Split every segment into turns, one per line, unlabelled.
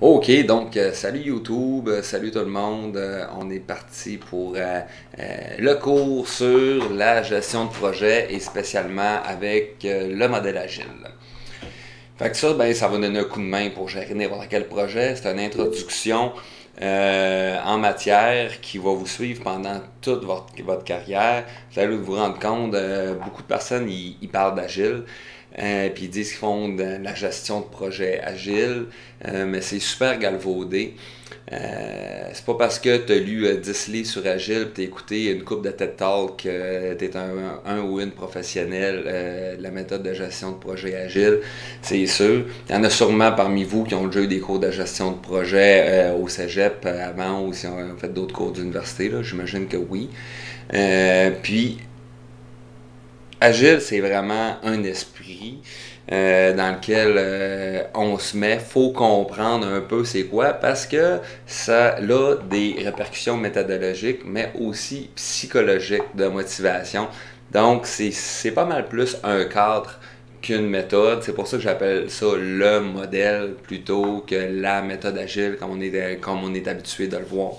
Ok, donc salut YouTube, salut tout le monde. On est parti pour le cours sur la gestion de projet et spécialement avec le modèle agile. Fait que ça, ben, ça va donner un coup de main pour gérer n'importe quel projet. C'est une introduction en matière qui va vous suivre pendant toute votre carrière. Vous allez vous rendre compte, beaucoup de personnes, ils parlent d'agile. Puis ils disent qu'ils font de la gestion de projet agile, mais c'est super galvaudé. C'est pas parce que tu as lu 10 livres sur Agile, tu as écouté une coupe de TED Talk, tu es un ou une professionnelle de la méthode de gestion de projet Agile, c'est sûr. Il y en a sûrement parmi vous qui ont déjà eu des cours de gestion de projet au cégep avant ou si on a fait d'autres cours d'université, j'imagine que oui. Puis Agile, c'est vraiment un esprit dans lequel on se met. Faut comprendre un peu c'est quoi parce que ça a des répercussions méthodologiques, mais aussi psychologiques de motivation. Donc, c'est pas mal plus un cadre qu'une méthode. C'est pour ça que j'appelle ça le modèle plutôt que la méthode agile comme on est habitué de le voir.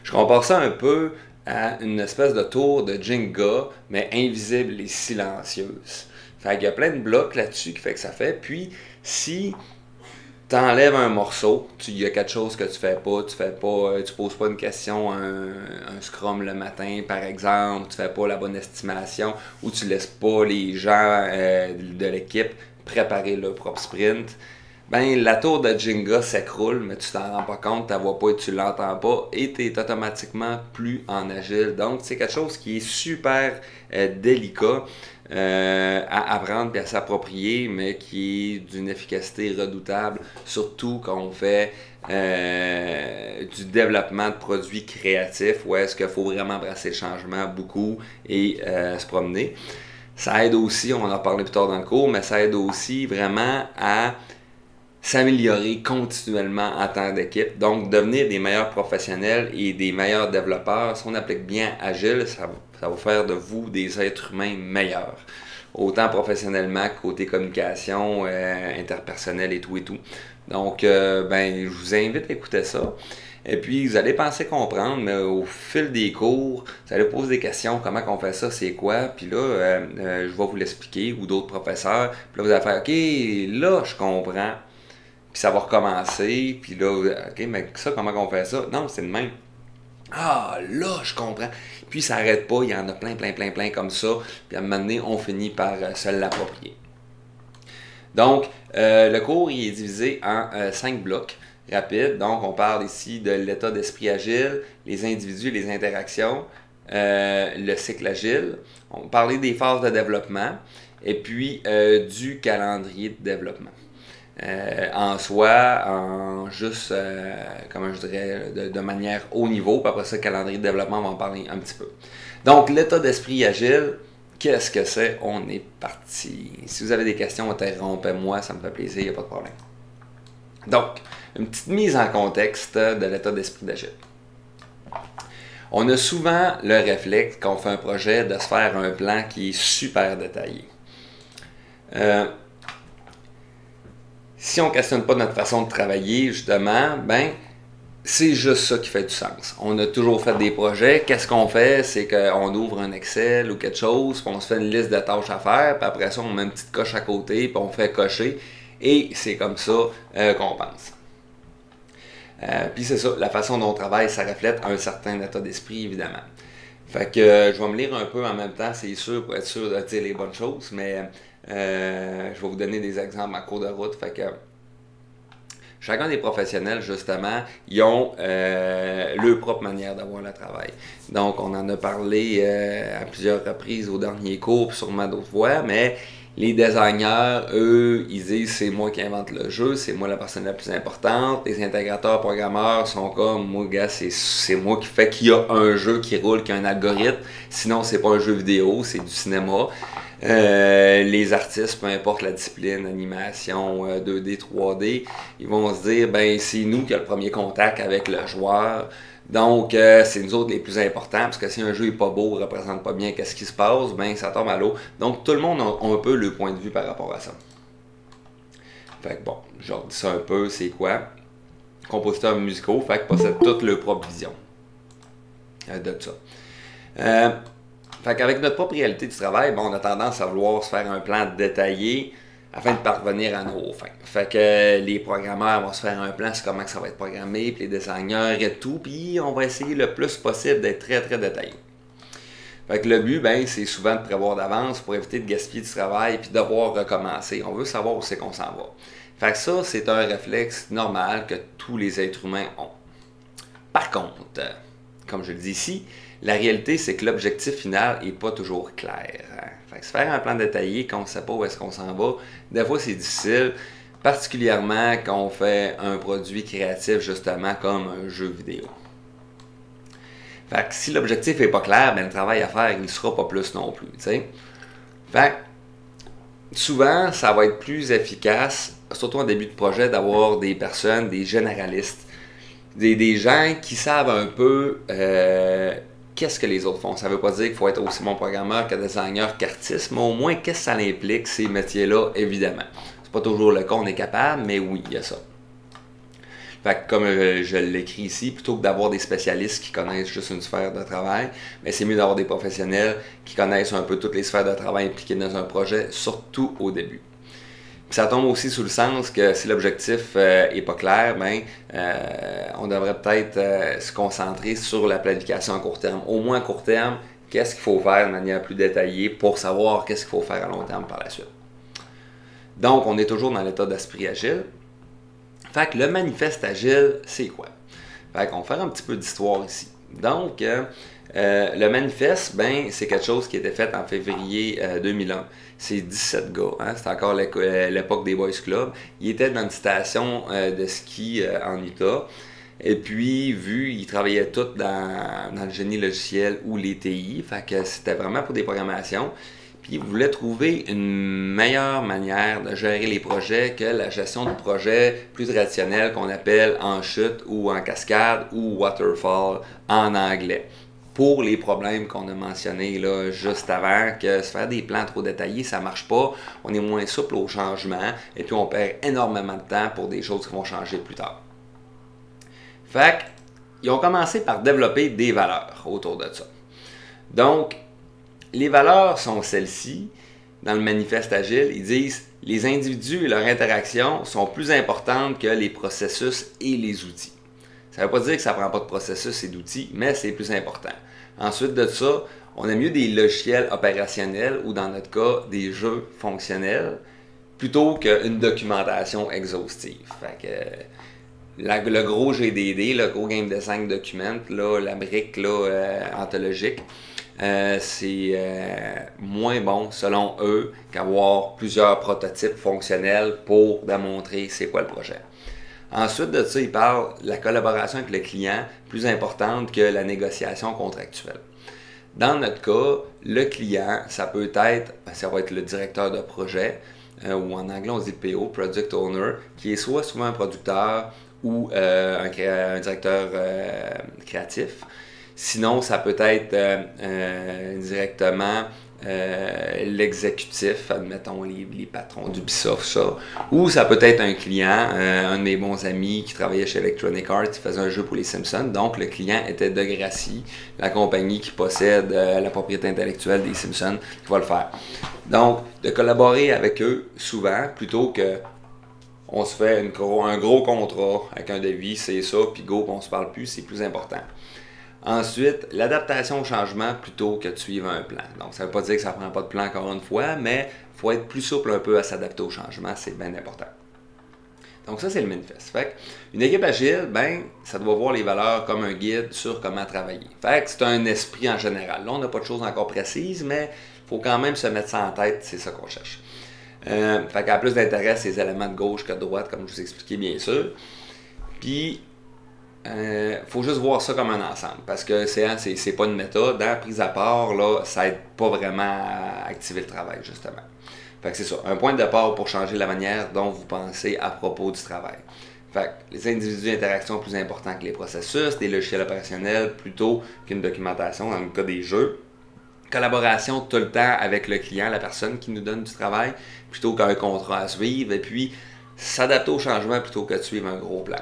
Je compare ça un peu à une espèce de tour de Jenga, mais invisible et silencieuse. Fait qu'il y a plein de blocs là-dessus qui fait que ça fait. Puis, si tu enlèves un morceau, il y a quelque chose que tu poses pas une question à un scrum le matin, par exemple, tu fais pas la bonne estimation, ou tu laisses pas les gens de l'équipe préparer leur propre sprint, ben la tour de Jenga s'écroule, mais tu t'en rends pas compte, tu la vois pas et tu l'entends pas, et tu es automatiquement plus en agile. Donc c'est quelque chose qui est super délicat à apprendre et à s'approprier, mais qui est d'une efficacité redoutable, surtout quand on fait du développement de produits créatifs, où est-ce qu'il faut vraiment embrasser le changement beaucoup et se promener. Ça aide aussi, on en a parlé plus tard dans le cours, mais ça aide aussi vraiment à s'améliorer continuellement en tant d'équipe. Donc, devenir des meilleurs professionnels et des meilleurs développeurs, si on applique bien Agile, ça va faire de vous des êtres humains meilleurs. Autant professionnellement que côté communication, interpersonnel et tout et tout. Donc, ben, je vous invite à écouter ça. Et puis, vous allez penser comprendre, mais au fil des cours, vous allez poser des questions, comment on fait ça, c'est quoi, puis là, je vais vous l'expliquer, ou d'autres professeurs, puis là, vous allez faire, OK, là, je comprends, puis ça va recommencer, puis là, OK, mais ça, comment on fait ça? Non, c'est le même. Ah, là, je comprends. Puis ça n'arrête pas, il y en a plein comme ça, puis à un moment donné, on finit par se l'approprier. Donc, le cours, il est divisé en 5 blocs rapides. Donc, on parle ici de l'état d'esprit agile, les individus, les interactions, le cycle agile. On va parler des phases de développement et puis du calendrier de développement. En soi, en juste, comment je dirais, de manière haut niveau. Puis après ça, le calendrier de développement, on va en parler un petit peu. Donc, l'état d'esprit agile, qu'est-ce que c'est? On est parti. Si vous avez des questions, interrompez-moi, ça me fait plaisir, il n'y a pas de problème. Donc, une petite mise en contexte de l'état d'esprit d'agile. On a souvent le réflexe, quand on fait un projet, de se faire un plan qui est super détaillé. Si on ne questionne pas notre façon de travailler, justement, ben, c'est juste ça qui fait du sens. On a toujours fait des projets. Qu'est-ce qu'on fait? C'est qu'on ouvre un Excel ou quelque chose, puis on se fait une liste de tâches à faire, puis après ça, on met une petite coche à côté, puis on fait cocher. Et c'est comme ça qu'on pense. Puis c'est ça, la façon dont on travaille, ça reflète un certain état d'esprit, évidemment. Fait que je vais me lire un peu en même temps, c'est sûr, pour être sûr de dire les bonnes choses, mais je vais vous donner des exemples en cours de route. Fait que chacun des professionnels, justement, ils ont leur propre manière d'avoir le travail. Donc, on en a parlé à plusieurs reprises au dernier cours, puis sûrement d'autres fois, mais les designers, eux, ils disent c'est moi qui invente le jeu, c'est moi la personne la plus importante. Les intégrateurs, programmeurs sont comme moi, gars, c'est moi qui fais qu'il y a un jeu qui roule, qui a un algorithme. Sinon, c'est pas un jeu vidéo, c'est du cinéma. Les artistes, peu importe la discipline, animation, 2D, 3D, ils vont se dire, ben c'est nous qui avons le premier contact avec le joueur. Donc, c'est nous autres les plus importants, parce que si un jeu n'est pas beau, ne représente pas bien qu'est-ce qui se passe, ben ça tombe à l'eau. Donc, tout le monde a un peu le point de vue par rapport à ça. Fait que bon, je leur dis ça un peu, c'est quoi. compositeurs musicaux, fait qu'ils possèdent toute leur propre vision de ça. Fait qu'avec notre propre réalité du travail, on a tendance à vouloir se faire un plan détaillé afin de parvenir à nos fins. Fait que les programmeurs vont se faire un plan sur comment ça va être programmé, puis les designers et tout, puis on va essayer le plus possible d'être très très détaillé. Fait que le but, c'est souvent de prévoir d'avance pour éviter de gaspiller du travail puis devoir recommencer. On veut savoir où c'est qu'on s'en va. Fait que ça, c'est un réflexe normal que tous les êtres humains ont. Par contre, comme je le dis ici, la réalité, c'est que l'objectif final n'est pas toujours clair. Fait que se faire un plan détaillé quand on ne sait pas où est-ce qu'on s'en va, des fois c'est difficile, particulièrement quand on fait un produit créatif justement comme un jeu vidéo. Fait que si l'objectif n'est pas clair, le travail à faire, il ne sera pas plus non plus. T'sais. Fait que souvent, ça va être plus efficace, surtout en début de projet, d'avoir des personnes, des généralistes, des gens qui savent un peu qu'est-ce que les autres font. Ça ne veut pas dire qu'il faut être aussi bon programmeur que designer qu'artiste, mais au moins qu'est-ce que ça implique, ces métiers-là, évidemment. C'est pas toujours le cas, on est capable, mais oui, il y a ça. Fait que comme je l'écris ici, plutôt que d'avoir des spécialistes qui connaissent juste une sphère de travail, mais c'est mieux d'avoir des professionnels qui connaissent un peu toutes les sphères de travail impliquées dans un projet, surtout au début. Puis ça tombe aussi sous le sens que si l'objectif n'est pas clair, on devrait peut-être se concentrer sur la planification à court terme. Au moins à court terme, qu'est-ce qu'il faut faire de manière plus détaillée pour savoir qu'est-ce qu'il faut faire à long terme par la suite. Donc, on est toujours dans l'état d'esprit agile. Fait que le manifeste agile, c'est quoi? Fait qu'on va faire un petit peu d'histoire ici. Donc, le manifeste, c'est quelque chose qui a été fait en février 2001. C'est 17 gars, c'est encore l'époque des Boys Club. Ils étaient dans une station de ski en Utah. Et puis, ils travaillaient tous dans le génie logiciel ou les TI. Fait que c'était vraiment pour des programmations. Puis, ils voulaient trouver une meilleure manière de gérer les projets que la gestion de projets plus traditionnelle qu'on appelle en chute ou en cascade ou waterfall en anglais. Pour les problèmes qu'on a mentionnés là, juste avant, que se faire des plans trop détaillés, ça ne marche pas, on est moins souple au changement et puis on perd énormément de temps pour des choses qui vont changer plus tard. Fait qu'ils ont commencé par développer des valeurs autour de ça. Donc, les valeurs sont celles-ci. Dans le manifeste agile, ils disent « Les individus et leurs interactions sont plus importantes que les processus et les outils. » Ça ne veut pas dire que ça ne prend pas de processus et d'outils, mais c'est plus important. Ensuite de ça, on a mieux des logiciels opérationnels ou dans notre cas, des jeux fonctionnels plutôt qu'une documentation exhaustive. Fait que, le gros GDD, le gros Game Design Document, là, la brique ontologique, c'est moins bon selon eux qu'avoir plusieurs prototypes fonctionnels pour démontrer c'est quoi le projet. Ensuite de ça, ils parlent de la collaboration avec le client plus importante que la négociation contractuelle. Dans notre cas, le client, ça va être le directeur de projet, ou en anglais on dit PO, Project Owner, qui est soit souvent un producteur ou un directeur créatif. Sinon, ça peut être directement l'exécutif, admettons les patrons d'Ubisoft, ça. Ou ça peut être un client, un de mes bons amis qui travaillait chez Electronic Arts, qui faisait un jeu pour les Simpsons. Donc, le client était Degrassi, la compagnie qui possède la propriété intellectuelle des Simpsons, qui va le faire. Donc, de collaborer avec eux souvent, plutôt que on se fait un gros contrat avec un devis, c'est ça, puis go, on se parle plus, c'est plus important. Ensuite, l'adaptation au changement plutôt que de suivre un plan. Donc, ça ne veut pas dire que ça ne prend pas de plan encore une fois, mais il faut être plus souple un peu à s'adapter au changement, c'est bien important. Donc ça, c'est le manifeste. Fait une équipe agile, ça doit voir les valeurs comme un guide sur comment travailler. Fait que c'est un esprit en général. Là, on n'a pas de choses encore précises, mais il faut quand même se mettre ça en tête, c'est ça qu'on cherche. Fait qu'à plus d'intérêt, ces éléments de gauche que de droite, comme je vous expliquais bien sûr. Puis, faut juste voir ça comme un ensemble, parce que c'est pas une méthode, prise à part, là, ça aide pas vraiment à activer le travail, justement. Fait que c'est ça, un point de départ pour changer la manière dont vous pensez à propos du travail. Fait que les individus d'interactions plus importants que les processus, des logiciels opérationnels plutôt qu'une documentation dans le cas des jeux. Collaboration tout le temps avec le client, la personne qui nous donne du travail, plutôt qu'un contrat à suivre, et puis s'adapter au changement plutôt que de suivre un gros plan.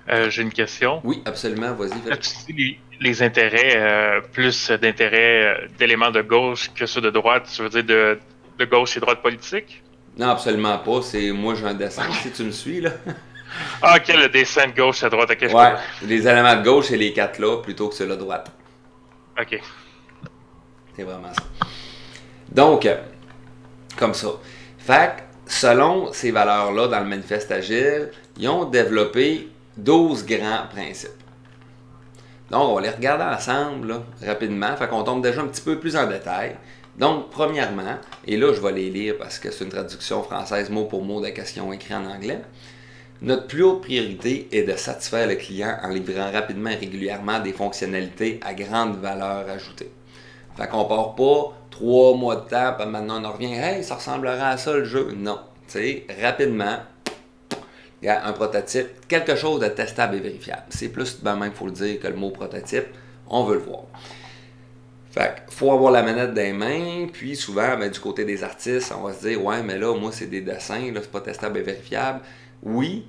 J'ai une question.
Oui, absolument, vas-y,
Quand
Philippe.
tu dis les intérêts, plus d'intérêts d'éléments de gauche que ceux de droite, tu veux dire de gauche et droite politique?
Non, absolument pas, c'est moi j'ai un dessin, si tu me suis, là.
Ah, ok, le dessin de gauche à droite, ok, je
Ouais,
comprends.
les éléments de gauche, c'est les quatre là, plutôt que ceux-là de droite.
Ok.
C'est vraiment ça. Donc, comme ça. Fait que, selon ces valeurs-là, dans le manifeste agile, ils ont développé 12 grands principes. Donc, on va les regarder ensemble, là, rapidement. Fait qu'on tombe déjà un petit peu plus en détail. Donc, premièrement, et là, je vais les lire parce que c'est une traduction française mot pour mot de ce qu'ils ont écrit en anglais. Notre plus haute priorité est de satisfaire le client en livrant rapidement et régulièrement des fonctionnalités à grande valeur ajoutée. Fait qu'on part pas 3 mois de temps, puis maintenant on en revient, hey, ça ressemblera à ça le jeu. Non. Tu sais, rapidement, il y a un prototype, quelque chose de testable et vérifiable. C'est plus ben même, il faut le dire, que le mot prototype, on veut le voir. Fait qu'il faut avoir la manette dans les mains, puis souvent, ben, du côté des artistes, on va se dire, ouais, mais là, moi, c'est des dessins, là, c'est pas testable et vérifiable. Oui,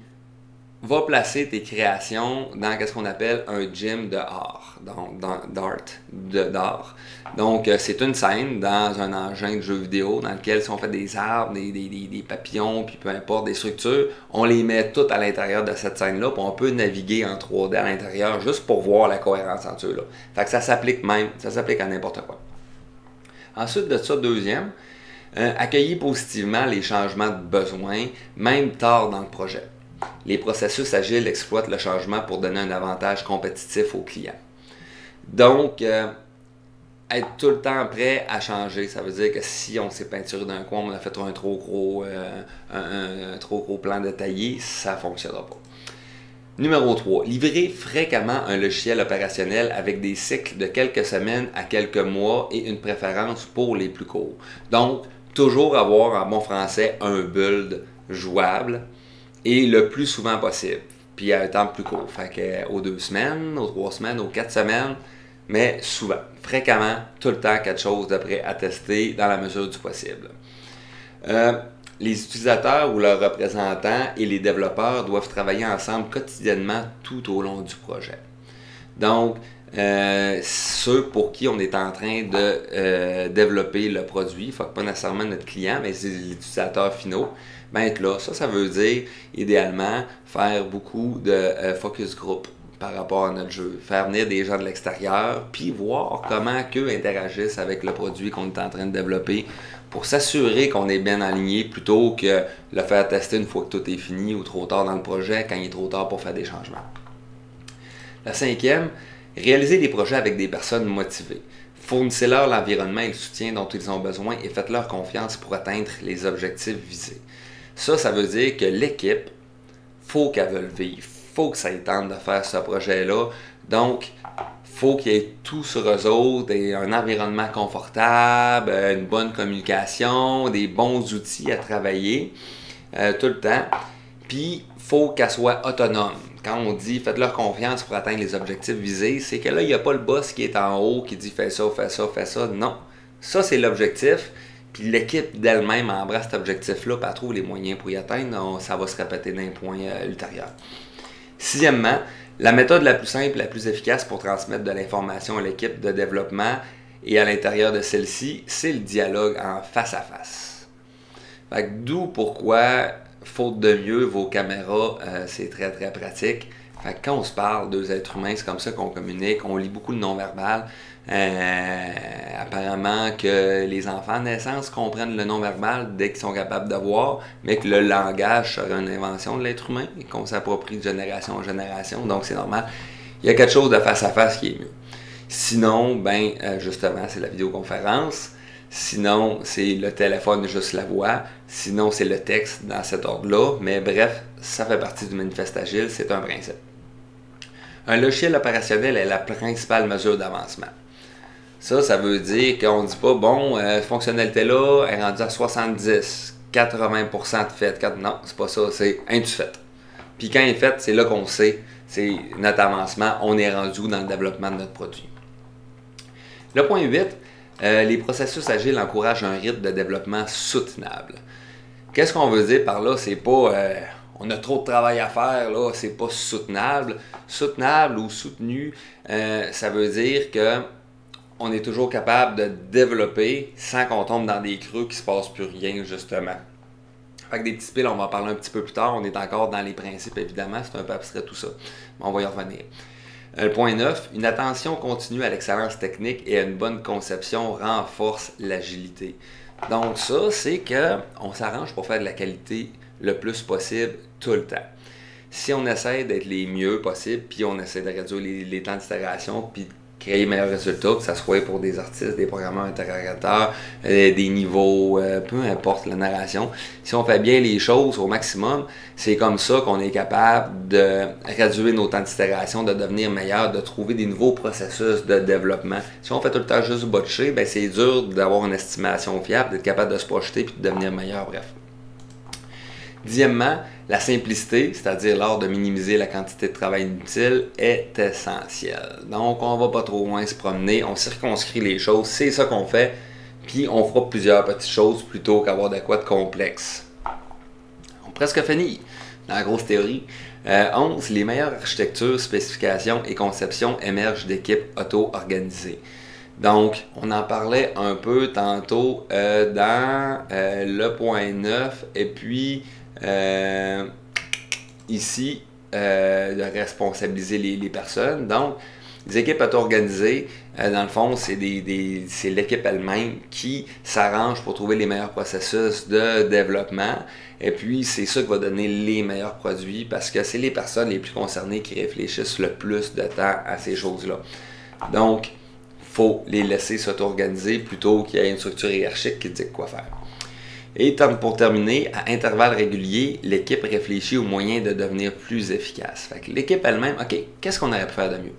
va placer tes créations dans ce qu'on appelle un gym de art, d'art. Donc, c'est une scène dans un engin de jeu vidéo dans lequel si on fait des arbres, des papillons, puis peu importe, des structures, on les met toutes à l'intérieur de cette scène-là, puis on peut naviguer en 3D à l'intérieur juste pour voir la cohérence entre eux-là. Fait que ça s'applique à n'importe quoi. Ensuite de ça, deuxième, accueillir positivement les changements de besoin, même tard dans le projet. Les processus agiles exploitent le changement pour donner un avantage compétitif aux clients. Donc, être tout le temps prêt à changer, ça veut dire que si on s'est peinturé d'un coin, on a fait un trop gros plan détaillé, ça ne fonctionnera pas. Numéro 3. Livrer fréquemment un logiciel opérationnel avec des cycles de quelques semaines à quelques mois et une préférence pour les plus courts. Donc, toujours avoir en bon français un build jouable et le plus souvent possible. Puis à un temps plus court. Fait que aux 2 semaines, aux 3 semaines, aux 4 semaines, mais souvent, fréquemment, tout le temps quelque chose de prêt à tester dans la mesure du possible. Les utilisateurs ou leurs représentants et les développeurs doivent travailler ensemble quotidiennement tout au long du projet. Donc, ceux pour qui on est en train de développer le produit, faut pas nécessairement notre client, mais c'est les utilisateurs finaux, ben être là. Ça veut dire, idéalement, faire beaucoup de focus group par rapport à notre jeu. Faire venir des gens de l'extérieur, puis voir comment qu'eux interagissent avec le produit qu'on est en train de développer pour s'assurer qu'on est bien aligné plutôt que le faire tester une fois que tout est fini ou trop tard dans le projet quand il est trop tard pour faire des changements. La cinquième, réaliser des projets avec des personnes motivées. Fournissez-leur l'environnement et le soutien dont ils ont besoin et faites-leur confiance pour atteindre les objectifs visés. Ça veut dire que l'équipe, faut qu'elle veuille vivre, faut que ça ait tente de faire ce projet-là. Donc, faut qu'il y ait tout sur eux autres, un environnement confortable, une bonne communication, des bons outils à travailler tout le temps. Puis, faut qu'elle soit autonome. Quand on dit faites-leur confiance pour atteindre les objectifs visés, c'est que là, il n'y a pas le boss qui est en haut qui dit fais ça, fais ça, fais ça. Non. Ça, c'est l'objectif. Puis l'équipe d'elle-même embrasse cet objectif-là, puis elle trouve les moyens pour y atteindre. Donc, ça va se répéter d'un point ultérieur. Sixièmement, la méthode la plus simple, la plus efficace pour transmettre de l'information à l'équipe de développement et à l'intérieur de celle-ci, c'est le dialogue en face à face. Fait que d'où pourquoi, faute de mieux, vos caméras, c'est très très pratique. Fait que quand on se parle, deux êtres humains, c'est comme ça qu'on communique, on lit beaucoup de non-verbal. Apparemment que les enfants de naissance comprennent le non-verbal dès qu'ils sont capables de voir, mais que le langage serait une invention de l'être humain et qu'on s'approprie de génération en génération, donc c'est normal. Il y a quelque chose de face à face qui est mieux. Sinon, justement, c'est la vidéoconférence. Sinon, c'est le téléphone, juste la voix. Sinon, c'est le texte dans cet ordre-là. Mais bref, ça fait partie du manifeste agile, c'est un principe. Un logiciel opérationnel est la principale mesure d'avancement. Ça veut dire qu'on ne dit pas, bon, cette fonctionnalité-là est rendue à 70, 80% de fait. Non, c'est pas ça, c'est un du fait. Puis quand il est fait, c'est là qu'on sait, c'est notre avancement, on est rendu dans le développement de notre produit. Le point 8, les processus agiles encouragent un rythme de développement soutenable. Qu'est-ce qu'on veut dire par là? C'est pas on a trop de travail à faire, là, c'est pas soutenable. Soutenable ou soutenu, ça veut dire que on est toujours capable de développer sans qu'on tombe dans des creux qui se passe plus rien, justement. Fait que des petits piles, on va en parler un petit peu plus tard. On est encore dans les principes, évidemment. C'est un peu abstrait tout ça. Mais on va y revenir. Le point 9, une attention continue à l'excellence technique et à une bonne conception renforce l'agilité. Donc ça, c'est qu'on s'arrange pour faire de la qualité le plus possible tout le temps. Si on essaie d'être les mieux possible, puis on essaie de réduire les temps d'itération, puis créer les meilleurs résultats, que ce soit pour des artistes, des programmeurs interrogateurs, des niveaux, peu importe la narration. Si on fait bien les choses au maximum, c'est comme ça qu'on est capable de réduire nos temps d'itération, de devenir meilleur, de trouver des nouveaux processus de développement. Si on fait tout le temps juste botcher, ben c'est dur d'avoir une estimation fiable, d'être capable de se projeter et de devenir meilleur, bref. Dixièmement, la simplicité, c'est-à-dire l'art de minimiser la quantité de travail inutile, est essentielle. Donc, on va pas trop loin se promener, on circonscrit les choses, c'est ça qu'on fait, puis on fera plusieurs petites choses plutôt qu'avoir de quoi de complexe. On a presque fini dans la grosse théorie. 11. Les meilleures architectures, spécifications et conceptions émergent d'équipes auto-organisées. Donc, on en parlait un peu tantôt dans le point 9, et puis ici, de responsabiliser les personnes. Donc, les équipes auto-organisées, dans le fond, c'est l'équipe elle-même qui s'arrange pour trouver les meilleurs processus de développement. Et puis, c'est ça qui va donner les meilleurs produits parce que c'est les personnes les plus concernées qui réfléchissent le plus de temps à ces choses-là. Donc, il faut les laisser s'auto-organiser plutôt qu'il y ait une structure hiérarchique qui dit quoi faire. Et pour terminer, à intervalles réguliers, l'équipe réfléchit aux moyens de devenir plus efficace. Fait que l'équipe elle-même, OK, qu'est-ce qu'on aurait pu faire de mieux?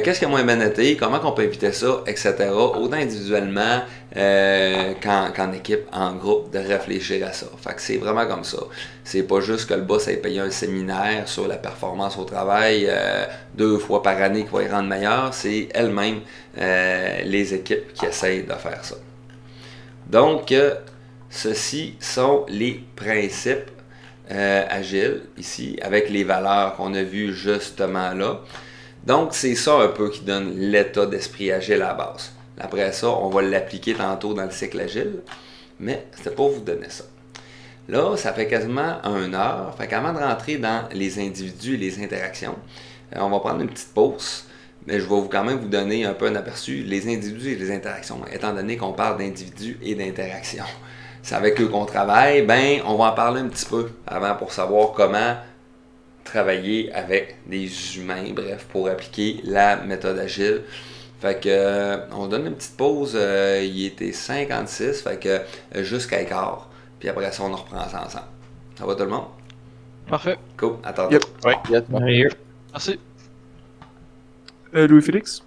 Qu'est-ce qui a moins bien été? Comment on peut éviter ça? Etc. Autant individuellement qu'en équipe, en groupe, de réfléchir à ça. Fait que c'est vraiment comme ça. C'est pas juste que le boss ait payé un séminaire sur la performance au travail 2 fois par année qui va y rendre meilleur. C'est elles-mêmes les équipes qui essayent de faire ça. Donc, ceci sont les principes agiles, ici, avec les valeurs qu'on a vues justement là. Donc, c'est ça un peu qui donne l'état d'esprit agile à la base. Après ça, on va l'appliquer tantôt dans le cycle agile, mais c'était pour vous donner ça. Là, ça fait quasiment 1 heure. Fait qu'avant de rentrer dans les individus et les interactions, on va prendre une petite pause. Mais je vais quand même vous donner un peu un aperçu, les individus et les interactions, étant donné qu'on parle d'individus et d'interactions. C'est avec eux qu'on travaille, ben on va en parler un petit peu avant pour savoir comment travailler avec des humains, bref, pour appliquer la méthode agile. Fait que on donne une petite pause, il était 56, fait que jusqu'à quart, puis après ça on reprend ça ensemble. Ça va tout le monde?
Parfait.
Cool, attendez.
Yep. Ouais.
Merci.
Louis-Félix?